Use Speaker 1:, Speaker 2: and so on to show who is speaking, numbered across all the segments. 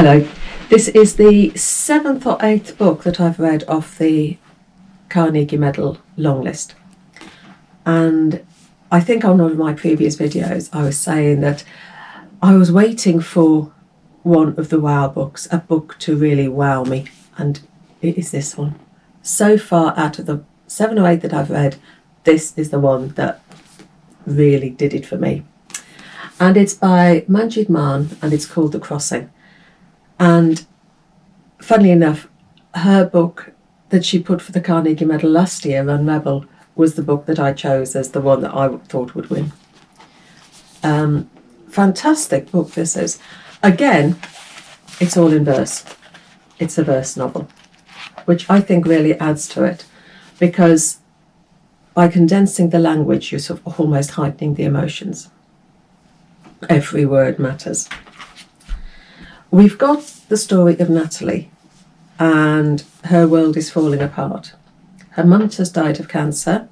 Speaker 1: Hello, this is the 7th or 8th book that I've read off the Carnegie Medal long list. And I think on one of my previous videos I was saying that I was waiting for one of the wow books, a book to really wow me, and it is this one. So far out of the 7 or 8 that I've read, this is the one that really did it for me. And it's by Manjeet Mann and it's called The Crossing. And funnily enough, her book that she put for the Carnegie Medal last year, Unrebel, was the book that I chose as the one that I thought would win. Fantastic book this is. Again, it's all in verse. It's a verse novel, which I think really adds to it, because by condensing the language, you're sort of almost heightening the emotions. Every word matters. We've got the story of Natalie, and her world is falling apart. Her mum just died of cancer,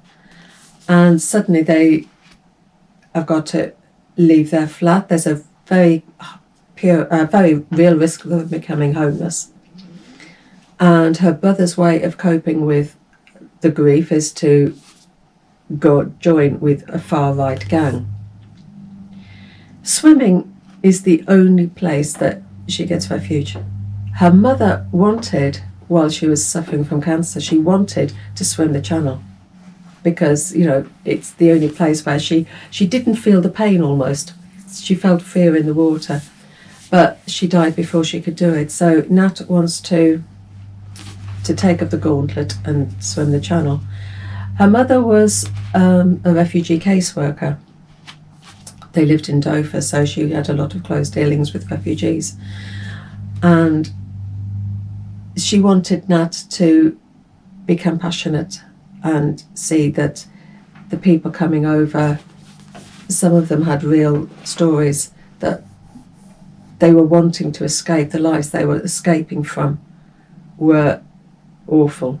Speaker 1: and suddenly they have got to leave their flat. There's a very real risk of them becoming homeless. And her brother's way of coping with the grief is to go join with a far-right gang. Swimming is the only place that she gets refuge. Her mother wanted, while she was suffering from cancer, she wanted to swim the channel, because, you know, it's the only place where she didn't feel the pain almost. She felt fear in the water, but she died before she could do it. So Nat wants to take up the gauntlet and swim the channel. Her mother was a refugee caseworker. They lived in Dover, so she had a lot of close dealings with refugees. And she wanted Nat to be compassionate and see that the people coming over, some of them had real stories that they were wanting to escape. The lives they were escaping from were awful.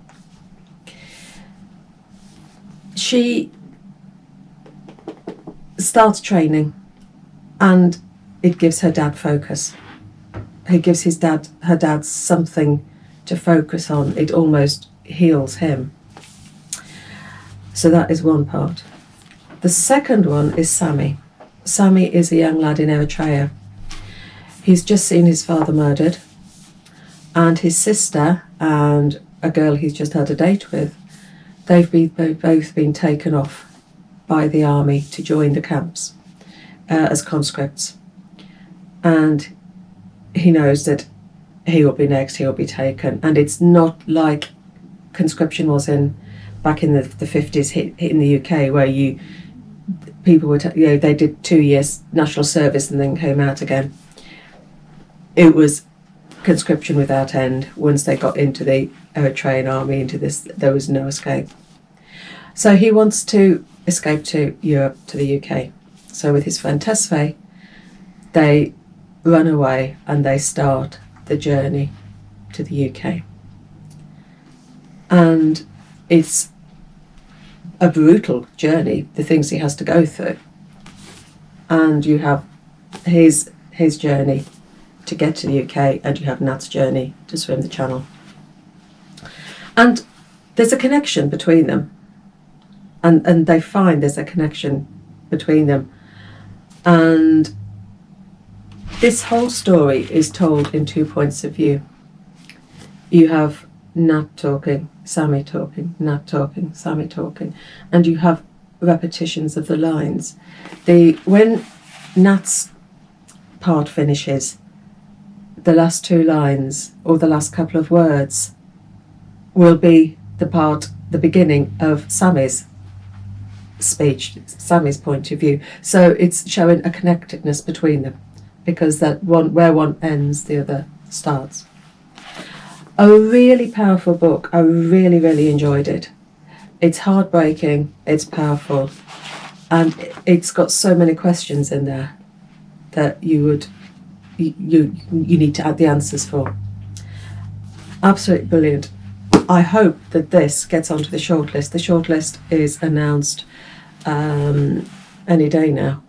Speaker 1: She starts training, and it gives her dad focus. It gives her dad something to focus on. It almost heals him. So that is one part. The second one is Sammy. Sammy is a young lad in Eritrea. He's just seen his father murdered, and his sister and a girl he's just had a date with, they've both been taken off by the army to join the camps as conscripts. And he knows that he will be next, he will be taken. And it's not like conscription was back in the 50s in the UK, where people were, they did 2 years national service and then came out again. It was conscription without end. Once they got into the Eritrean army, into this, there was no escape. So he wants to escape to Europe, to the UK. So with his friend Tesfaye, they run away and they start the journey to the UK. And it's a brutal journey, the things he has to go through. And you have his journey to get to the UK, and you have Nat's journey to swim the channel. And there's a connection between them. And they find there's a connection between them. And this whole story is told in 2 points of view. You have Nat talking, Sammy talking, Nat talking, Sammy talking, and you have repetitions of the lines. When Nat's part finishes, the last 2 lines, or the last couple of words, will be the beginning of Sammy's speech, Sammy's point of view. So it's showing a connectedness between them, because where one ends, the other starts. A really powerful book. I really, really enjoyed it. It's heartbreaking, it's powerful, and it's got so many questions in there that you need to add the answers for. Absolutely brilliant. I hope that this gets onto the shortlist. The shortlist is announced any day now.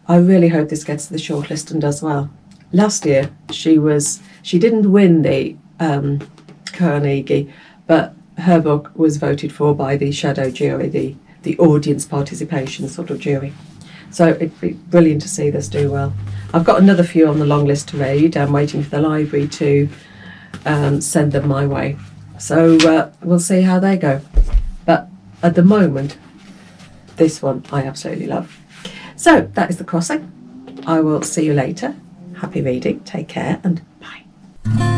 Speaker 1: I really hope this gets to the shortlist and does well. last year she didn't win the Carnegie, but her book was voted for by the shadow jury, the audience participation sort of jury. So it'd be brilliant to see this do well. I've got another few on the long list to read. I'm waiting for the library to send them my way. So we'll see how they go. But at the moment, this one I absolutely love. So that is The Crossing. I will see you later. Happy reading. Take care and bye.